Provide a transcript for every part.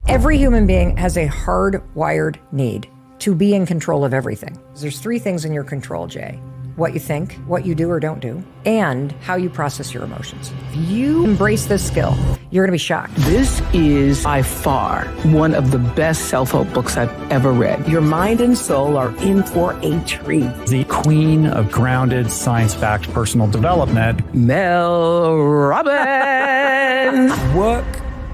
Every human being has a hardwired need to be in control of everything. There's three things in your control, Jay. What you think, what you do or don't do, and how you process your emotions. If you embrace this skill, you're going to be shocked. This is by far one of the best self-help books I've ever read. Your mind and soul are in for a treat. The queen of grounded, science-backed personal development, Mel Robbins. Work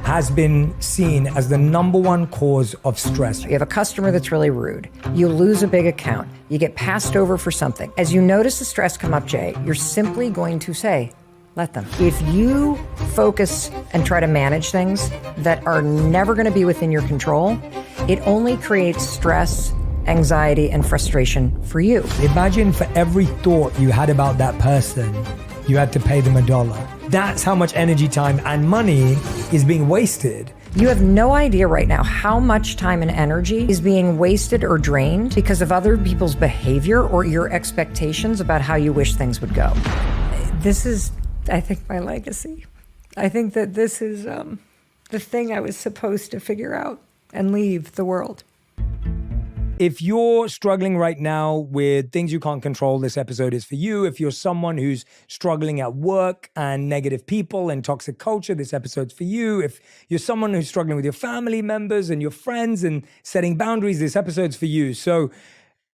has been seen as the #1 cause of stress. You have a customer that's really rude. You lose a big account. You get passed over for something. As you notice the stress come up, Jay, you're simply going to say, let them. If you focus and try to manage things that are never going to be within your control, it only creates stress, anxiety, and frustration for you. Imagine for every thought you had about that person, you had to pay them $1. That's how much energy, time, and money is being wasted. You have no idea right now how much time and energy is being wasted or drained because of other people's behavior or your expectations about how you wish things would go. This is, I think, my legacy. I think that this is the thing I was supposed to figure out and leave the world. If you're struggling right now with things you can't control, this episode is for you. If you're someone who's struggling at work and negative people and toxic culture, this episode's for you. If you're someone who's struggling with your family members and your friends and setting boundaries, this episode's for you. So,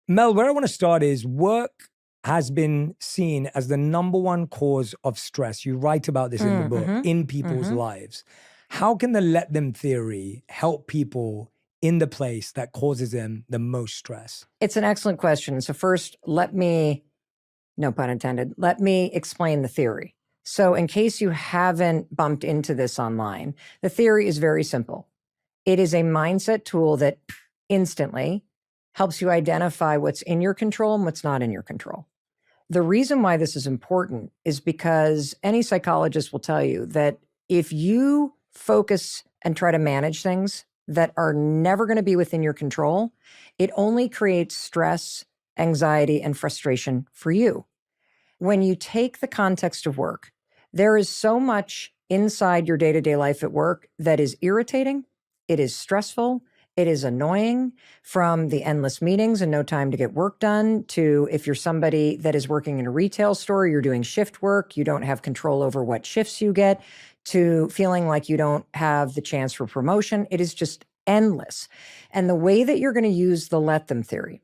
Mel, where I want to start is work has been seen as the #1 cause of stress. You write about this in the book, in people's lives. How can the let them theory help people in the place that causes them the most stress? It's an excellent question. So first, let me, no pun intended, let me explain the theory. So in case you haven't bumped into this online, the theory is very simple. It is a mindset tool that instantly helps you identify what's in your control and what's not in your control. The reason why this is important is because any psychologist will tell you that if you focus and try to manage things that are never going to be within your control, it only creates stress, anxiety, and frustration for you. When you take the context of work, there is so much inside your day-to-day life at work that is irritating, it is stressful, it is annoying, from the endless meetings and no time to get work done, to if you're somebody that is working in a retail store, you're doing shift work, you don't have control over what shifts you get, to feeling like you don't have the chance for promotion. It is just endless. And the way that you're going to use the let them theory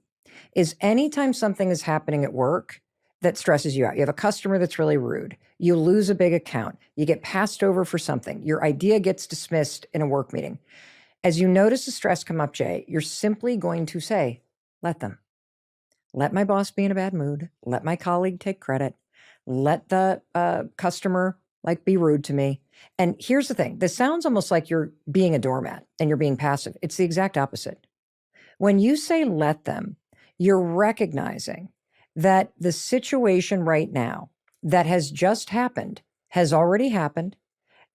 is anytime something is happening at work that stresses you out, you have a customer that's really rude, you lose a big account, you get passed over for something, your idea gets dismissed in a work meeting. As you notice the stress come up, Jay, you're simply going to say, let them. Let my boss be in a bad mood. Let my colleague take credit. Let the customer be rude to me. And here's the thing. This sounds almost like you're being a doormat and you're being passive. It's the exact opposite. When you say let them, you're recognizing that the situation right now that has just happened has already happened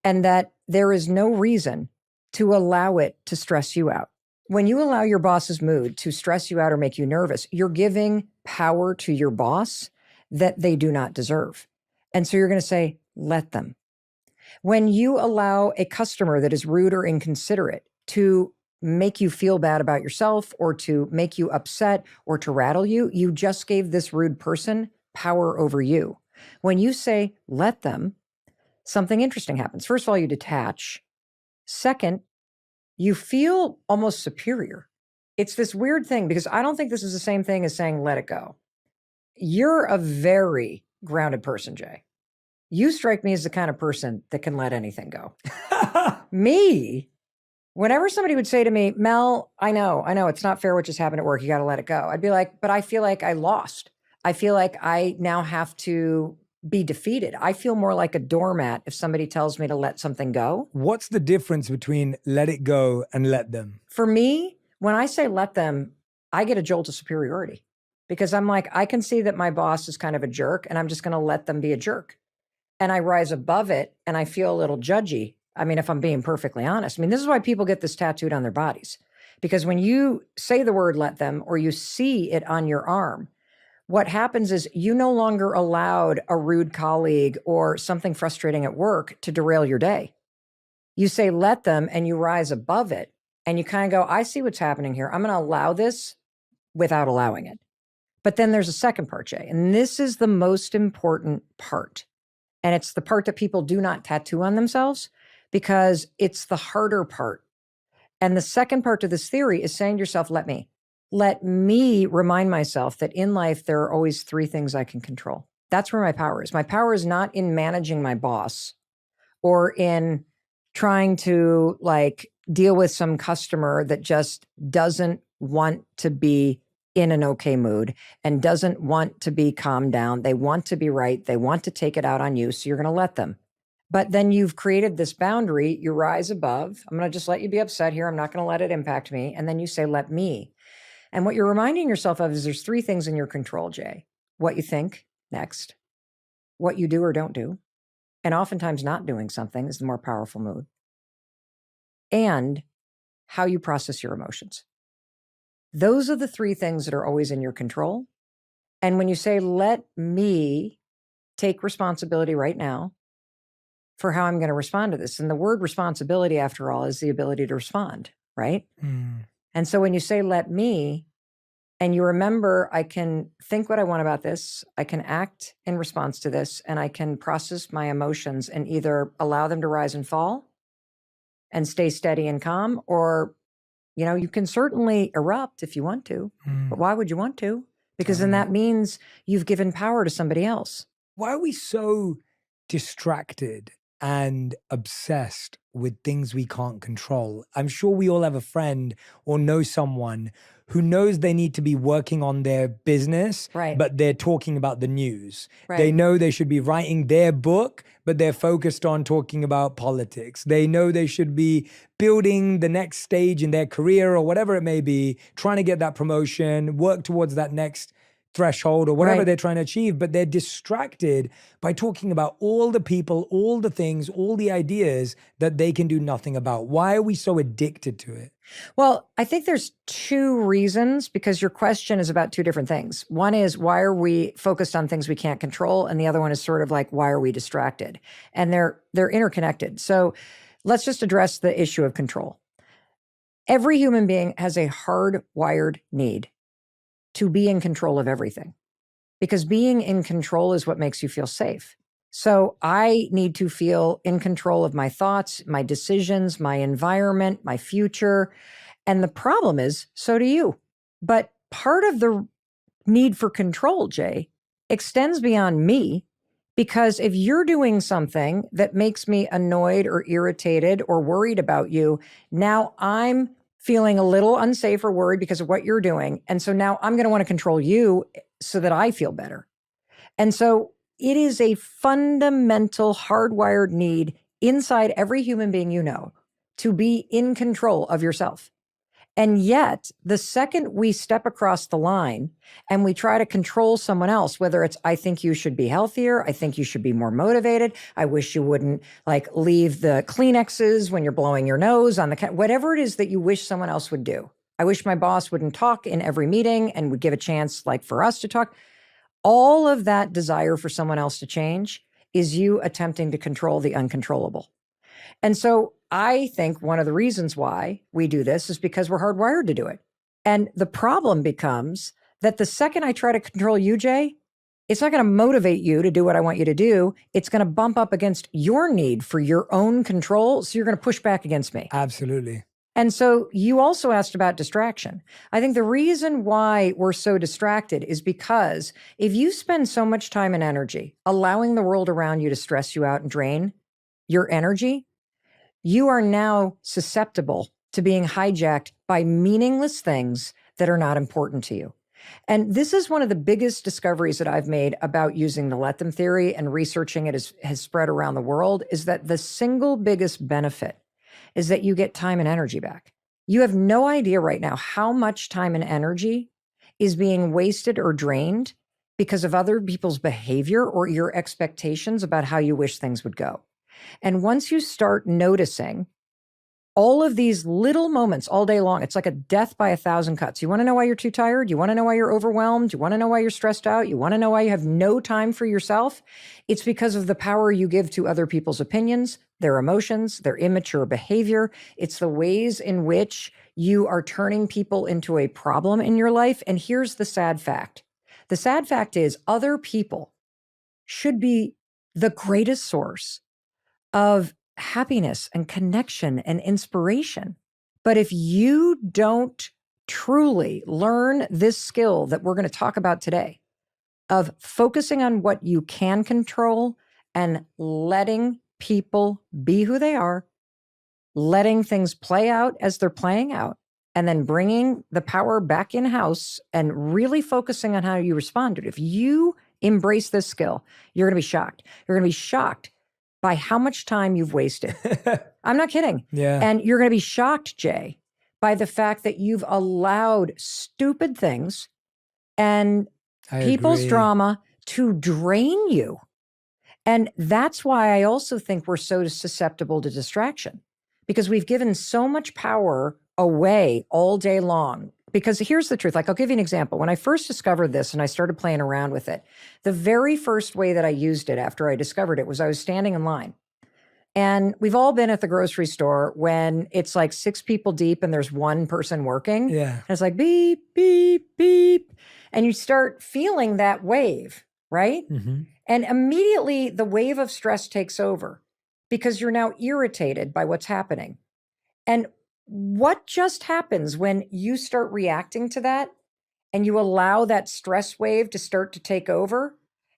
and that there is no reason to allow it to stress you out. When you allow your boss's mood to stress you out or make you nervous, you're giving power to your boss that they do not deserve. And so you're going to say, let them. When you allow a customer that is rude or inconsiderate to make you feel bad about yourself or to make you upset or to rattle you, you just gave this rude person power over you. When you say, let them, something interesting happens. First of all, you detach. Second, you feel almost superior. It's this weird thing because I don't think this is the same thing as saying, let it go. You're a very grounded person, Jay. You strike me as the kind of person that can let anything go. Me, whenever somebody would say to me, Mel, I know, it's not fair what just happened at work. You got to let it go. I'd be like, but I feel like I lost. I feel like I now have to be defeated. I feel more like a doormat if somebody tells me to let something go. What's the difference between let it go and let them? For me, when I say let them, I get a jolt of superiority because I'm like, I can see that my boss is kind of a jerk and I'm just going to let them be a jerk. And I rise above it and I feel a little judgy. I mean, if I'm being perfectly honest, this is why people get this tattooed on their bodies. Because when you say the word let them or you see it on your arm, what happens is you no longer allowed a rude colleague or something frustrating at work to derail your day. You say let them and you rise above it and you kind of go, I see what's happening here. I'm going to allow this without allowing it. But then there's a second part, Jay, and this is the most important part. And it's the part that people do not tattoo on themselves because it's the harder part. And the second part to this theory is saying to yourself, let me remind myself that in life, there are always three things I can control. That's where my power is. My power is not in managing my boss or in trying to deal with some customer that just doesn't want to be in an okay mood and doesn't want to be calmed down. They want to be right. They want to take it out on you. So you're going to let them. But then you've created this boundary. You rise above. I'm going to just let you be upset here. I'm not going to let it impact me. And then you say, let me. And what you're reminding yourself of is there's three things in your control, Jay. What you think, next. What you do or don't do. And oftentimes not doing something is the more powerful mood. And how you process your emotions. Those are the three things that are always in your control. And when you say, let me take responsibility right now for how I'm going to respond to this. And the word responsibility, after all, is the ability to respond, right? And so when you say, let me, and you remember, I can think what I want about this, I can act in response to this, and I can process my emotions and either allow them to rise and fall and stay steady and calm, or you can certainly erupt if you want to, but why would you want to? Because then that means you've given power to somebody else. Why are we so distracted and obsessed with things we can't control? I'm sure we all have a friend or know someone who knows they need to be working on their business, right, but they're talking about the news. Right. They know they should be writing their book, but they're focused on talking about politics. They know they should be building the next stage in their career or whatever it may be, trying to get that promotion, work towards that next threshold or whatever they're trying to achieve, but they're distracted by talking about all the people, all the things, all the ideas that they can do nothing about. Why are we so addicted to it? Well, I think there's two reasons, because your question is about two different things. One is, why are we focused on things we can't control? And the other one is sort of like, why are we distracted? And they're interconnected. So let's just address the issue of control. Every human being has a hardwired need to be in control of everything, because being in control is what makes you feel safe. So I need to feel in control of my thoughts, my decisions, my environment, my future. And the problem is, so do you. But part of the need for control, Jay, extends beyond me, because if you're doing something that makes me annoyed or irritated or worried about you, now I'm feeling a little unsafe or worried because of what you're doing. And so now I'm going to want to control you so that I feel better. And so it is a fundamental hardwired need inside every human being to be in control of yourself. And yet, the second we step across the line and we try to control someone else, whether it's, I think you should be healthier, I think you should be more motivated, I wish you wouldn't leave the Kleenexes when you're blowing your nose on whatever it is that you wish someone else would do. I wish my boss wouldn't talk in every meeting and would give a chance for us to talk. All of that desire for someone else to change is you attempting to control the uncontrollable. And so I think one of the reasons why we do this is because we're hardwired to do it. And the problem becomes that the second I try to control you, Jay, it's not going to motivate you to do what I want you to do. It's going to bump up against your need for your own control. So you're going to push back against me. Absolutely. And so you also asked about distraction. I think the reason why we're so distracted is because if you spend so much time and energy allowing the world around you to stress you out and drain your energy, you are now susceptible to being hijacked by meaningless things that are not important to you. And this is one of the biggest discoveries that I've made about using the let them theory, and researching it has spread around the world, is that the single biggest benefit is that you get time and energy back. You have no idea right now how much time and energy is being wasted or drained because of other people's behavior or your expectations about how you wish things would go. And once you start noticing all of these little moments all day long, it's like a death by 1,000 cuts. You want to know why you're too tired? You want to know why you're overwhelmed? You want to know why you're stressed out? You want to know why you have no time for yourself? It's because of the power you give to other people's opinions, their emotions, their immature behavior. It's the ways in which you are turning people into a problem in your life. And here's the sad fact. The sad fact is other people should be the greatest source of happiness and connection and inspiration. But if you don't truly learn this skill that we're going to talk about today of focusing on what you can control and letting people be who they are, letting things play out as they're playing out, and then bringing the power back in-house and really focusing on how you respond to it. If you embrace this skill, you're going to be shocked. You're going to be shocked by how much time you've wasted. I'm not kidding. Yeah. And you're going to be shocked, Jay, by the fact that you've allowed stupid things and people's drama to drain you. And that's why I also think we're so susceptible to distraction, because we've given so much power away all day long. Because here's the truth. Like, I'll give you an example. When I first discovered this and I started playing around with it, the very first way that I used it after I discovered it was I was standing in line. And we've all been at the grocery store when it's like 6 people deep and there's one person working. Yeah. And it's like beep, beep, beep. And you start feeling that wave, right? Mm-hmm. And immediately the wave of stress takes over because you're now irritated by what's happening. And what just happens when you start reacting to that and you allow that stress wave to start to take over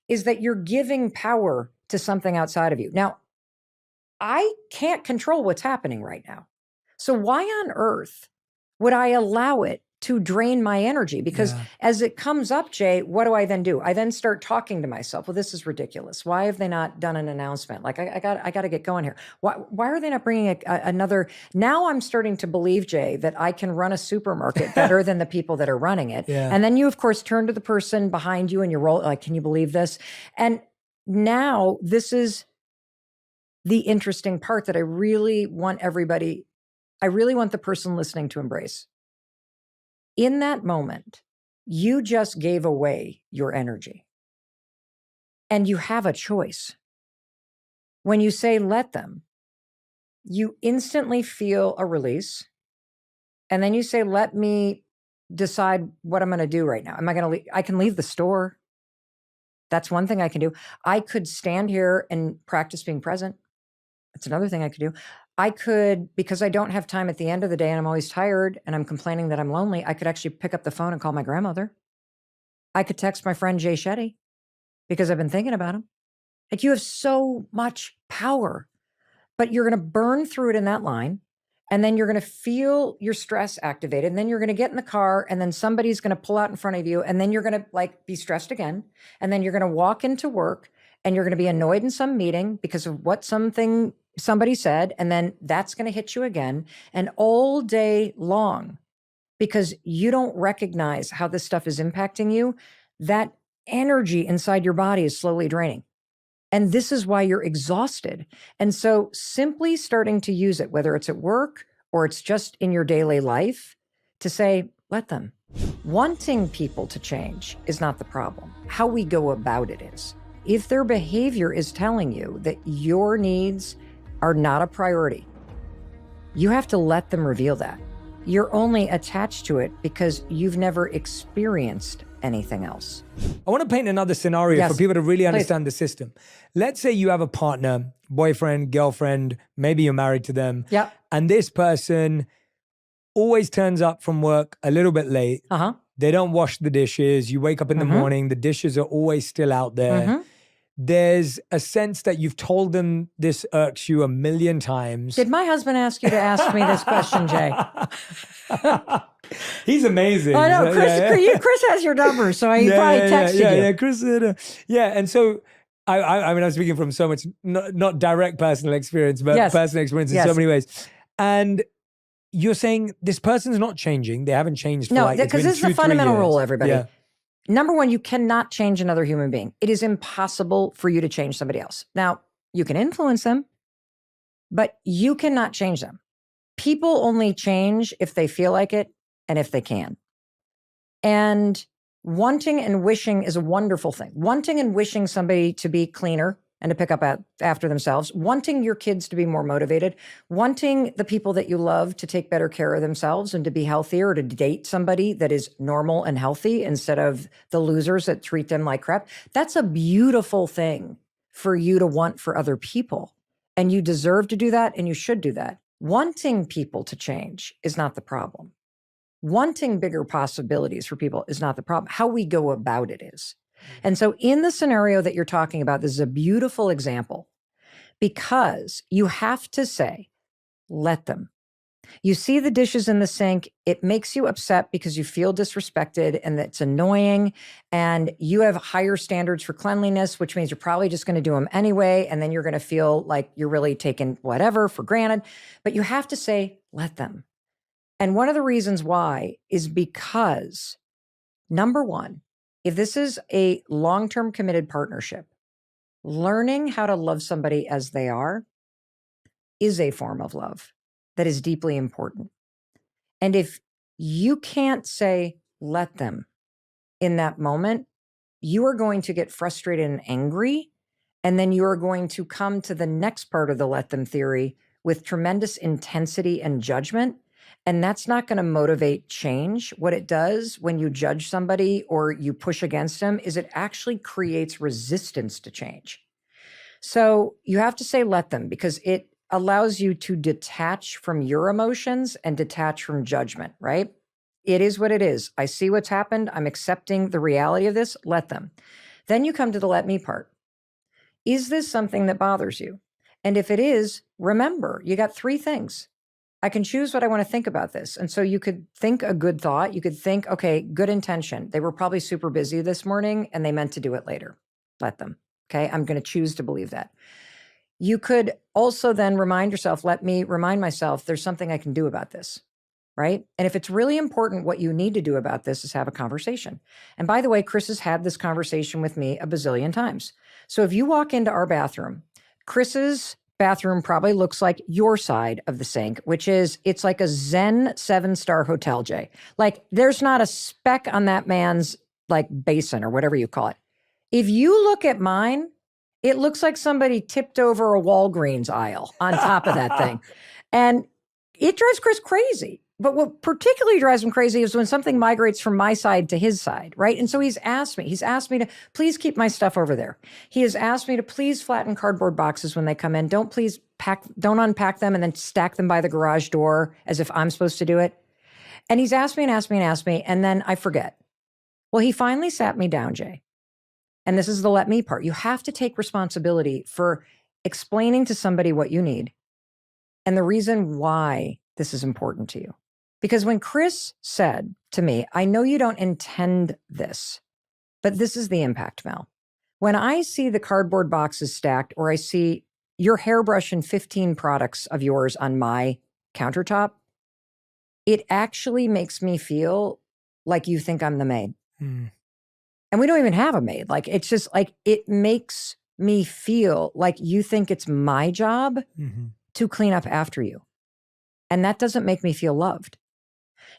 is that you're giving power to something outside of you. Now, I can't control what's happening right now. So why on earth would I allow it to drain my energy? Because as it comes up, Jay, what do I then do? I then start talking to myself. Well, this is ridiculous. Why have they not done an announcement? Like, I got to get going here. Why are they not bringing another? Now I'm starting to believe, Jay, that I can run a supermarket better than the people that are running it. Yeah. And then you, of course, turn to the person behind you and you roll, like, can you believe this? And now this is the interesting part that I really want the person listening to embrace. In that moment, you just gave away your energy. And you have a choice. When you say let them, you instantly feel a release. And then you say, let me decide what I'm going to do right now. Am I going to leave? I can leave the store. That's one thing I can do. I could stand here and practice being present. That's another thing I could do. I could, because I don't have time at the end of the day and I'm always tired and I'm complaining that I'm lonely, I could actually pick up the phone and call my grandmother. I could text my friend shetty because I've been thinking about him. Like, you have so much power, but you're going to burn through it in that line. And then you're going to feel your stress activated. And then you're going to get in the car and then somebody's going to pull out in front of you. And then you're going to be stressed again. And then you're going to walk into work and you're going to be annoyed in some meeting because of what somebody said, and then that's going to hit you again. And all day long, because you don't recognize how this stuff is impacting you, that energy inside your body is slowly draining. And this is why you're exhausted. And so simply starting to use it, whether it's at work or it's just in your daily life, to say, let them. Wanting people to change is not the problem. How we go about it is. If their behavior is telling you that your needs are not a priority, you have to let them reveal that. You're only attached to it because you've never experienced anything else. I want to paint another scenario for people to really understand the system. Let's say you have a partner, boyfriend, girlfriend, maybe you're married to them. Yep. And this person always turns up from work a little bit late. They don't wash the dishes. You wake up in the morning, the dishes are always still out there. There's a sense that you've told them this irks you 1,000,000 times. Did my husband ask you to ask me this question, Jay? He's amazing. I know, Chris has your number, so he probably texted you. Yeah, Chris. And so I mean, I'm speaking from so much, not direct personal experience, but personal experience in so many ways. And you're saying this person's not changing. They haven't changed for because this is the fundamental rule, everybody. Yeah. Number one, you cannot change another human being. It is impossible for you to change somebody else. Now, you can influence them, but you cannot change them. People only change if they feel like it and if they can. And wanting and wishing is a wonderful thing. Wanting and wishing somebody to be cleaner and to pick up after themselves, wanting your kids to be more motivated, wanting the people that you love to take better care of themselves and to be healthier, or to date somebody that is normal and healthy instead of the losers that treat them like crap. That's a beautiful thing for you to want for other people. And you deserve to do that, and you should do that. Wanting people to change is not the problem. Wanting bigger possibilities for people is not the problem. How we go about it is. And so in the scenario that you're talking about, this is a beautiful example because you have to say, let them. You see the dishes in the sink, it makes you upset because you feel disrespected and it's annoying, and you have higher standards for cleanliness, which means you're probably just going to do them anyway, and then you're going to feel like you're really taking whatever for granted. But you have to say, let them. And one of the reasons why is because, number one, if this is a long-term committed partnership, learning how to love somebody as they are is a form of love that is deeply important. And if you can't say, let them in that moment, you are going to get frustrated and angry. And then you are going to come to the next part of the let them theory with tremendous intensity and judgment. And that's not going to motivate change. What it does when you judge somebody or you push against them is it actually creates resistance to change. So you have to say let them, because it allows you to detach from your emotions and detach from judgment, right? It is what it is. I see what's happened. I'm accepting the reality of this. Let them. Then you come to the let me part. Is this something that bothers you? And if it is, remember, you got three things. I can choose what I want to think about this. And so you could think a good thought. You could think, okay, good intention. They were probably super busy this morning and they meant to do it later. Let them. Okay, I'm going to choose to believe that. You could also then remind yourself, let me remind myself there's something I can do about this, right? And if it's really important, what you need to do about this is have a conversation. And by the way, Chris has had this conversation with me a bazillion times. So if you walk into our bathroom, Chris's bathroom probably looks like your side of the sink, which is, it's like a Zen 7-star hotel, Jay. Like there's not a speck on that man's like basin or whatever you call it. If you look at mine, it looks like somebody tipped over a Walgreens aisle on top of that thing. And it drives Chris crazy. But what particularly drives him crazy is when something migrates from my side to his side, right? And so he's asked me to please keep my stuff over there. He has asked me to please flatten cardboard boxes when they come in. Don't unpack them and then stack them by the garage door as if I'm supposed to do it. And he's asked me and asked me and asked me, and then I forget. Well, he finally sat me down, Jay. And this is the let me part. You have to take responsibility for explaining to somebody what you need and the reason why this is important to you. Because when Chris said to me, I know you don't intend this, but this is the impact, Mel. When I see the cardboard boxes stacked, or I see your hairbrush and 15 products of yours on my countertop, it actually makes me feel like you think I'm the maid. And we don't even have a maid. Like, it's just like, it makes me feel like you think it's my job to clean up after you. And that doesn't make me feel loved.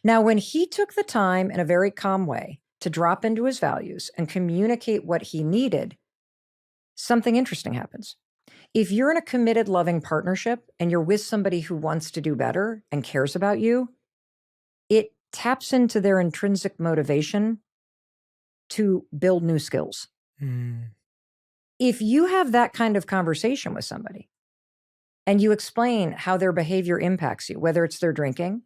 Now, when he took the time in a very calm way to drop into his values and communicate what he needed, something interesting happens. If you're in a committed, loving partnership and you're with somebody who wants to do better and cares about you, it taps into their intrinsic motivation to build new skills. If you have that kind of conversation with somebody and you explain how their behavior impacts you, whether it's their drinking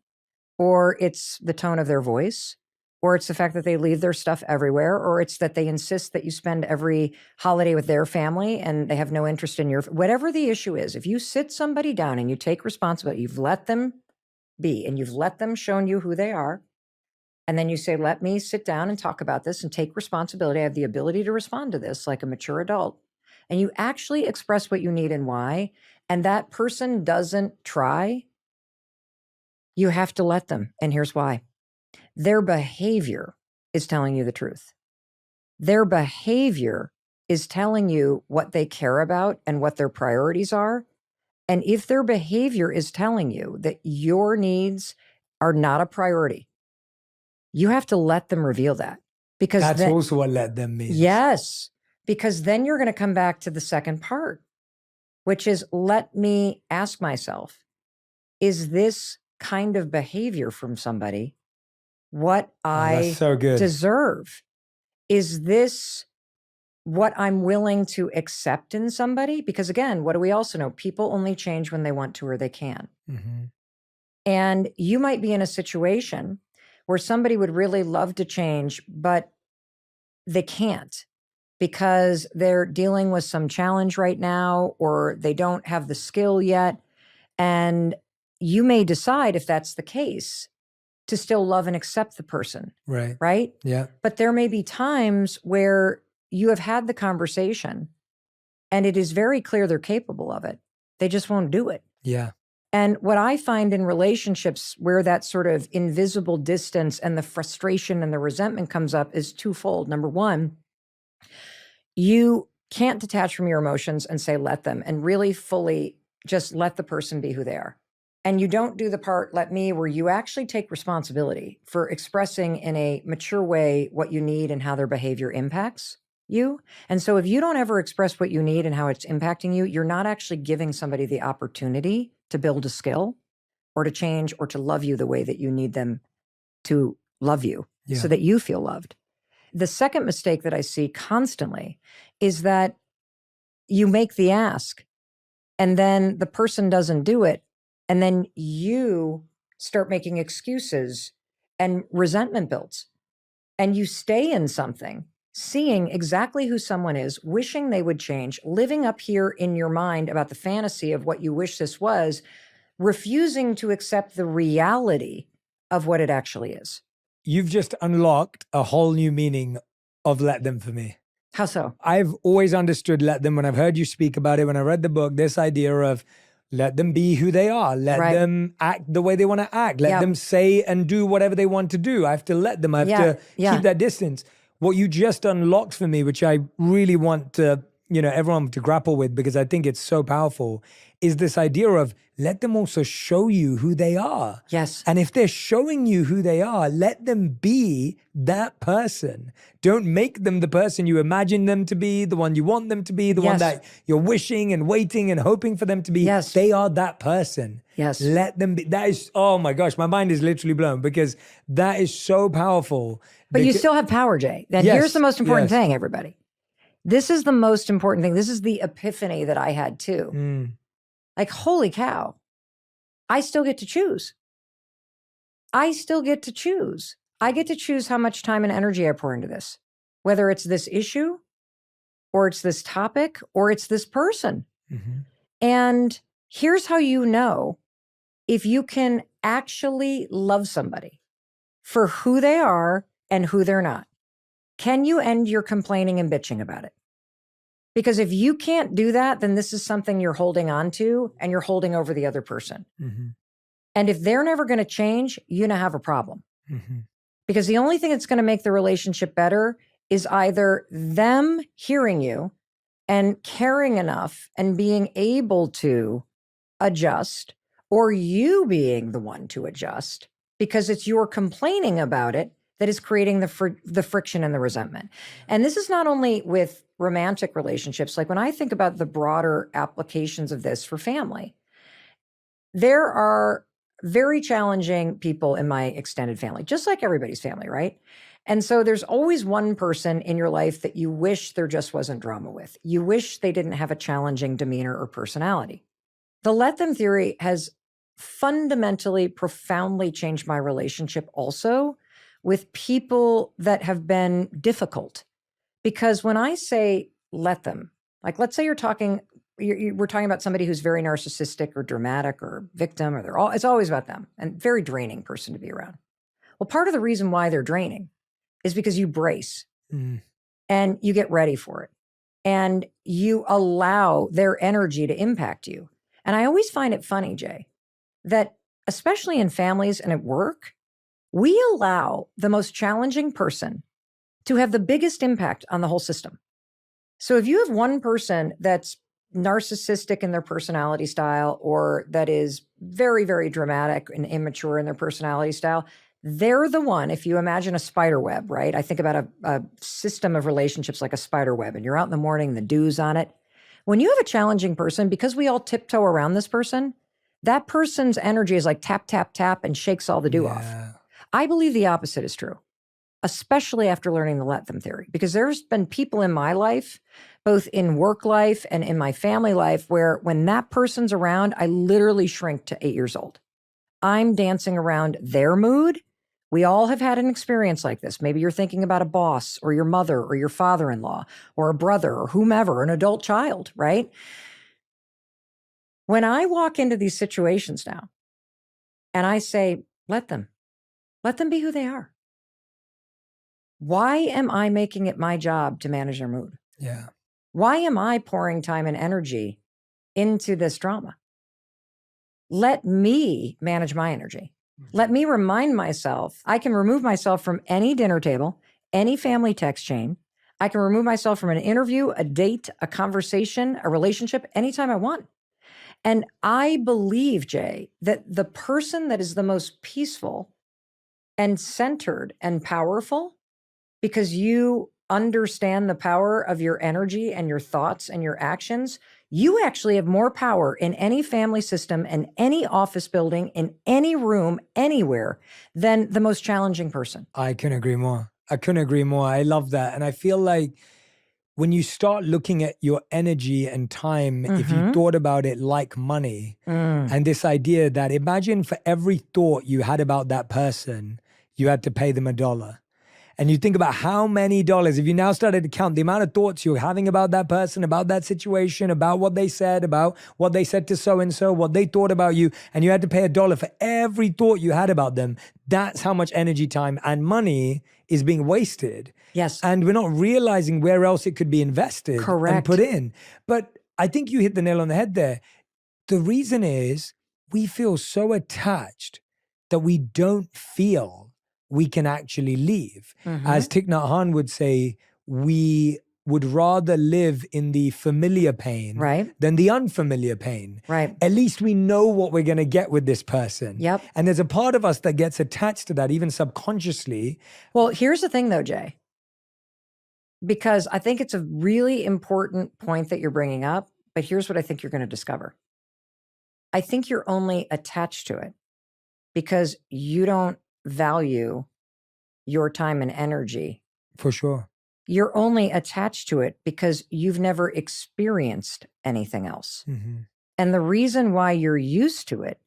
or it's the tone of their voice, or it's the fact that they leave their stuff everywhere, or it's that they insist that you spend every holiday with their family and they have no interest in your, whatever the issue is, if you sit somebody down and you take responsibility, you've let them be and you've let them show you who they are, and then you say, let me sit down and talk about this and take responsibility. I have the ability to respond to this like a mature adult. And you actually express what you need and why, and that person doesn't try, you have to let them. And here's why. Their behavior is telling you the truth. Their behavior is telling you what they care about and what their priorities are. And if their behavior is telling you that your needs are not a priority, you have to let them reveal that. Because that's also what let them means. Yes. Because then you're going to come back to the second part, which is let me ask myself, is this kind of behavior from somebody what I that's so good. deserve? Is this what I'm willing to accept in somebody? Because again, what do we also know? People only change when they want to or they can. Mm-hmm. And you might be in a situation where somebody would really love to change, but they can't because they're dealing with some challenge right now, or they don't have the skill yet. And you may decide, if that's the case, to still love and accept the person. Right. Right? Yeah. But there may be times where you have had the conversation and it is very clear they're capable of it. They just won't do it. Yeah. And what I find in relationships where that sort of invisible distance and the frustration and the resentment comes up is twofold. Number one, you can't detach from your emotions and say, let them, and really fully just let the person be who they are. And you don't do the part, let me, where you actually take responsibility for expressing in a mature way what you need and how their behavior impacts you. And so if you don't ever express what you need and how it's impacting you, you're not actually giving somebody the opportunity to build a skill or to change or to love you the way that you need them to love you so that you feel loved. The second mistake that I see constantly is that you make the ask and then the person doesn't do it. And then you start making excuses and resentment builds. And you stay in something, seeing exactly who someone is, wishing they would change, living up here in your mind about the fantasy of what you wish this was, refusing to accept the reality of what it actually is. You've just unlocked a whole new meaning of let them for me. How so? I've always understood let them when I've heard you speak about it, when I read the book, this idea of let them be who they are. Let them act the way they want to act. Let them say and do whatever they want to do. I have to let them. I have to keep that distance. What you just unlocked for me, which I really want to, everyone to grapple with because I think it's so powerful, is this idea of let them also show you who they are. Yes. And if they're showing you who they are, let them be that person. Don't make them the person you imagine them to be, the one you want them to be, the one that you're wishing and waiting and hoping for them to be. Yes. They are that person. Yes. Let them be. That is, oh my gosh, my mind is literally blown because that is so powerful. But you still have power, Jay. And here's the most important thing, everybody. This is the most important thing. This is the epiphany that I had too. Like, holy cow, I still get to choose. I still get to choose. I get to choose how much time and energy I pour into this, whether it's this issue or it's this topic or it's this person. And here's how you know if you can actually love somebody for who they are and who they're not. Can you end your complaining and bitching about it? Because if you can't do that, then this is something you're holding on to and you're holding over the other person. And if they're never going to change, you now have a problem. Because the only thing that's going to make the relationship better is either them hearing you and caring enough and being able to adjust, or you being the one to adjust, because it's your complaining about it that is creating the friction and the resentment. And this is not only with romantic relationships. Like when I think about the broader applications of this for family, there are very challenging people in my extended family, just like everybody's family, right? And so there's always one person in your life that you wish there just wasn't drama with. You wish they didn't have a challenging demeanor or personality. The let them theory has fundamentally, profoundly changed my relationship also with people that have been difficult. Because when I say let them, like let's say we're talking about somebody who's very narcissistic or dramatic or victim, or it's always about them and very draining person to be around. Well, part of the reason why they're draining is because you brace and you get ready for it and you allow their energy to impact you. And I always find it funny, Jay, that especially in families and at work, we allow the most challenging person to have the biggest impact on the whole system. So if you have one person that's narcissistic in their personality style or that is very, very dramatic and immature in their personality style, They're the one, if you imagine a spider web, right? I think about a system of relationships like a spider web, and you're out in the morning, the dew's on it. When you have a challenging person, because we all tiptoe around this person, that person's energy is like tap, tap, tap and shakes all the dew off. I believe the opposite is true, especially after learning the let them theory, because there's been people in my life, both in work life and in my family life, where when that person's around, I literally shrink to 8 years old. I'm dancing around their mood. We all have had an experience like this. Maybe you're thinking about a boss or your mother or your father-in-law or a brother or whomever, an adult child, right? When I walk into these situations now and I say, let them be who they are. Why am I making it my job to manage their mood? Yeah. Why am I pouring time and energy into this drama? Let me manage my energy. Let me remind myself, I can remove myself from any dinner table, any family text chain. I can remove myself from an interview, a date, a conversation, a relationship, anytime I want. And I believe, Jay, that the person that is the most peaceful and centered and powerful, because you understand the power of your energy and your thoughts and your actions, you actually have more power in any family system and any office building, in any room, anywhere, than the most challenging person. I couldn't agree more. I love that. And I feel like when you start looking at your energy and time, if you thought about it like money, and this idea that imagine for every thought you had about that person, you had to pay them $1. And you think about how many dollars, if you now started to count the amount of thoughts you're having about that person, about that situation, about what they said to so-and-so, what they thought about you, and you had to pay $1 for every thought you had about them, that's how much energy, time, and money is being wasted. Yes. And we're not realizing where else it could be invested and put in. But I think you hit the nail on the head there. The reason is we feel so attached that we don't feel we can actually leave. As Thich Nhat Hanh would say, we would rather live in the familiar pain than the unfamiliar pain. Right. At least we know what we're going to get with this person. Yep. And there's a part of us that gets attached to that, even subconsciously. Well, here's the thing though, Jay, because I think it's a really important point that you're bringing up, but here's what I think you're going to discover. I think you're only attached to it because you don't value your time and energy. For sure. You're only attached to it because you've never experienced anything else. And the reason why you're used to it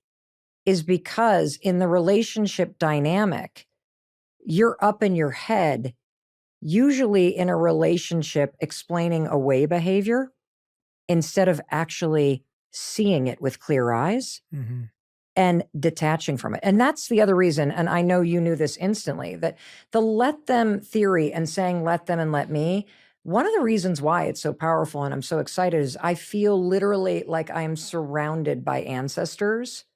is because in the relationship dynamic, you're up in your head, usually in a relationship explaining away behavior instead of actually seeing it with clear eyes. And detaching from it. And that's the other reason, and I know you knew this instantly, that the let them theory and saying let them and let me, one of the reasons why it's so powerful and I'm so excited is I feel literally like I am surrounded by ancestors,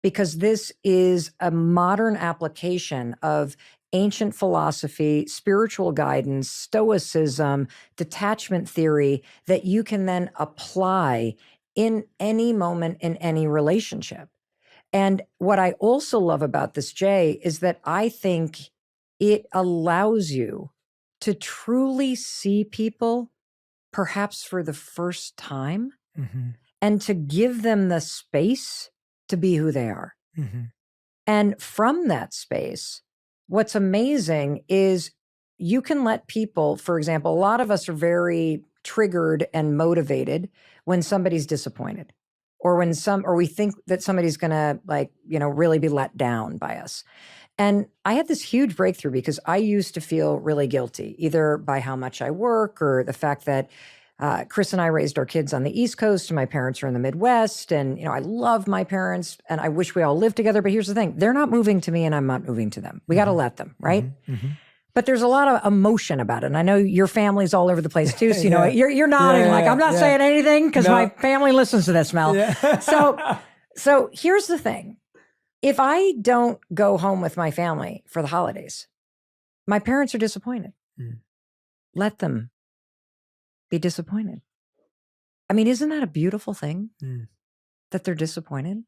because this is a modern application of ancient philosophy, spiritual guidance, stoicism, detachment theory that you can then apply in any moment in any relationship. And what I also love about this, Jay, is that I think it allows you to truly see people perhaps for the first time and to give them the space to be who they are. And from that space, what's amazing is you can let people, for example, a lot of us are very triggered and motivated when somebody's disappointed. Or we think that somebody's gonna really be let down by us. And I had this huge breakthrough because I used to feel really guilty, either by how much I work or the fact that Chris and I raised our kids on the East Coast and my parents are in the Midwest. And, I love my parents and I wish we all lived together. But here's the thing, they're not moving to me and I'm not moving to them. We got to let them, right? But there's a lot of emotion about it. And I know your family's all over the place too. So, you're nodding I'm not saying anything because my family listens to this, Mel. So here's the thing. If I don't go home with my family for the holidays, my parents are disappointed. Let them be disappointed. I mean, isn't that a beautiful thing that they're disappointed?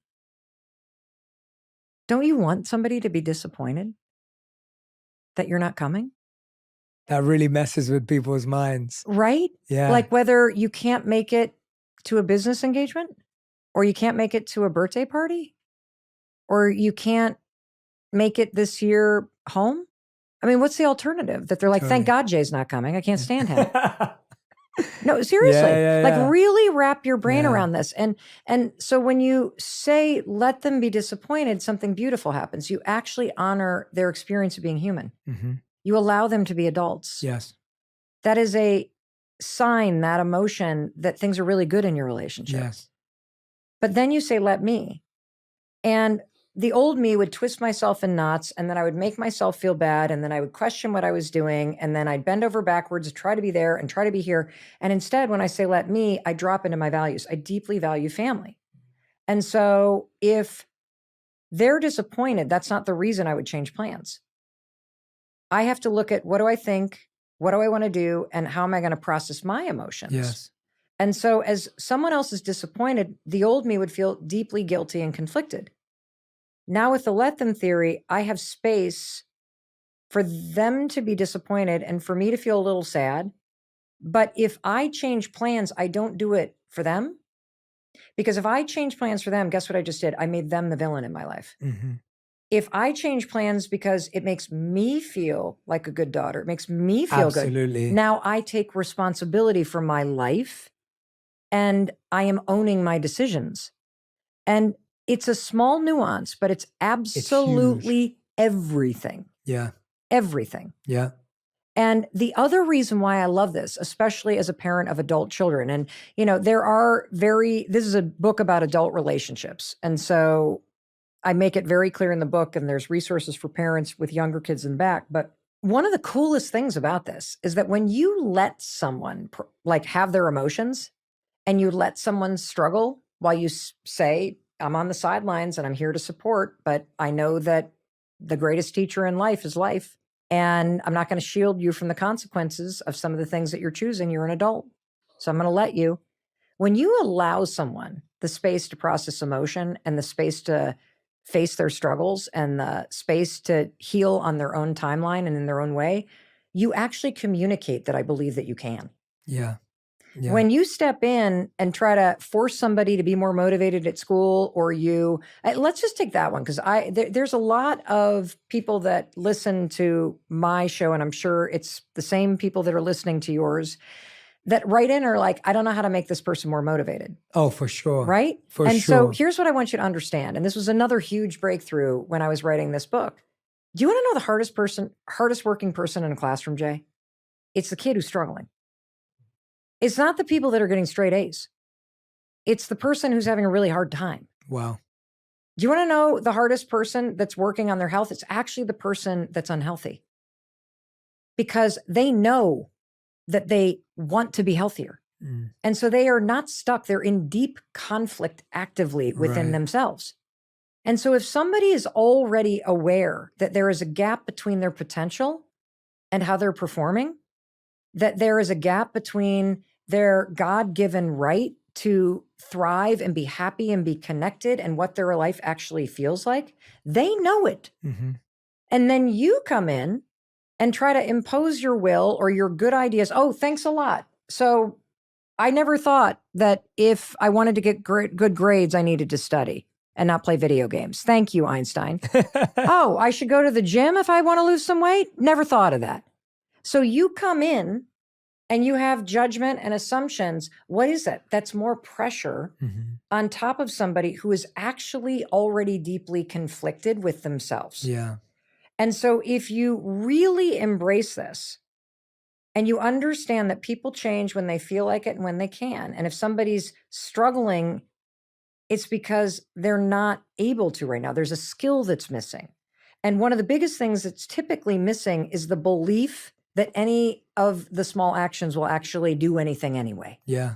Don't you want somebody to be disappointed? that you're not coming? That really messes with people's minds. Right? Yeah. Like whether you can't make it to a business engagement, or you can't make it to a birthday party, or you can't make it this year home. I mean, what's the alternative? That they're like, thank God Jay's not coming. I can't stand him. No, seriously. Like really wrap your brain around this. And so when you say, let them be disappointed, something beautiful happens. You actually honor their experience of being human. Mm-hmm. You allow them to be adults. Yes. That is a sign, that emotion, that things are really good in your relationship. Yes. But then you say, let me. And the old me would twist myself in knots, and then I would make myself feel bad, and then I would question what I was doing, and then I'd bend over backwards to try to be there and try to be here. And instead, when I say let me, I drop into my values. I deeply value family. And so if they're disappointed, that's not the reason I would change plans. I have to look at, what do I think? What do I want to do? And how am I going to process my emotions? Yes. And so as someone else is disappointed, the old me would feel deeply guilty and conflicted. Now with the let them theory, I have space for them to be disappointed and for me to feel a little sad. But if I change plans, I don't do it for them. Because if I change plans for them, guess what I just did? I made them the villain in my life. Mm-hmm. If I change plans because it makes me feel like a good daughter, it makes me feel Absolutely. good. Now I take responsibility for my life and I am owning my decisions. And it's a small nuance, but it's absolutely everything. Yeah. Everything. Yeah. And the other reason why I love this, especially as a parent of adult children, and, you know, this is a book about adult relationships. And so I make it very clear in the book, and there's resources for parents with younger kids in back. But one of the coolest things about this is that when you let someone like have their emotions and you let someone struggle while you say, I'm on the sidelines and I'm here to support, but I know that the greatest teacher in life is life. And I'm not going to shield you from the consequences of some of the things that you're choosing. You're an adult. So I'm going to let you. When you allow someone the space to process emotion and the space to face their struggles and the space to heal on their own timeline and in their own way, you actually communicate that I believe that you can. Yeah. Yeah. When you step in and try to force somebody to be more motivated at school, or let's just take that one, because there's a lot of people that listen to my show, and I'm sure it's the same people that are listening to yours, that write in are like, I don't know how to make this person more motivated. Oh, for sure. Right? For and sure. So here's what I want you to understand, and this was another huge breakthrough when I was writing this book. Do you want to know the hardest working person in a classroom, Jay? It's the kid who's struggling. It's not the people that are getting straight A's. It's the person who's having a really hard time. Wow. Do you want to know the hardest person that's working on their health? It's actually the person that's unhealthy, because they know that they want to be healthier. Mm. And so they are not stuck. They're in deep conflict actively within themselves. And so if somebody is already aware that there is a gap between their potential and how they're performing, that there is a gap between their God-given right to thrive and be happy and be connected and what their life actually feels like, they know it. Mm-hmm. And then you come in and try to impose your will or your good ideas. Oh, thanks a lot. So I never thought that if I wanted to get good grades, I needed to study and not play video games. Thank you, Einstein. Oh, I should go to the gym if I want to lose some weight? Never thought of that. So you come in and you have judgment and assumptions. What is that? That's more pressure on top of somebody who is actually already deeply conflicted with themselves. Yeah. And so if you really embrace this and you understand that people change when they feel like it and when they can, and if somebody's struggling, it's because they're not able to right now. There's a skill that's missing. And one of the biggest things that's typically missing is the belief that any of the small actions will actually do anything anyway. Yeah.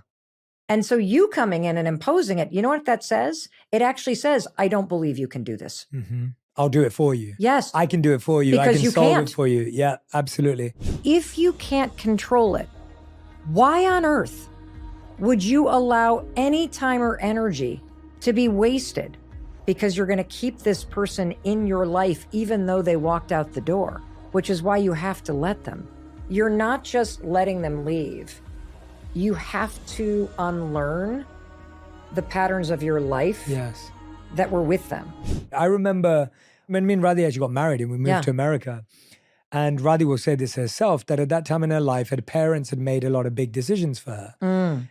And so you coming in and imposing it, you know what that says? It actually says, I don't believe you can do this. Mm-hmm. I'll do it for you. Yes. I can do it for you. I Because can you solve can't. it for you. Yeah, absolutely. If you can't control it, why on earth would you allow any time or energy to be wasted because you're going to keep this person in your life even though they walked out the door? which is why you have to let them. You're not just letting them leave. You have to unlearn the patterns of your life Yes. that were with them. I remember when me and Radhi actually got married and we moved Yeah. to America. And Radhi will say this herself, that at that time in her life, her parents had made a lot of big decisions for her.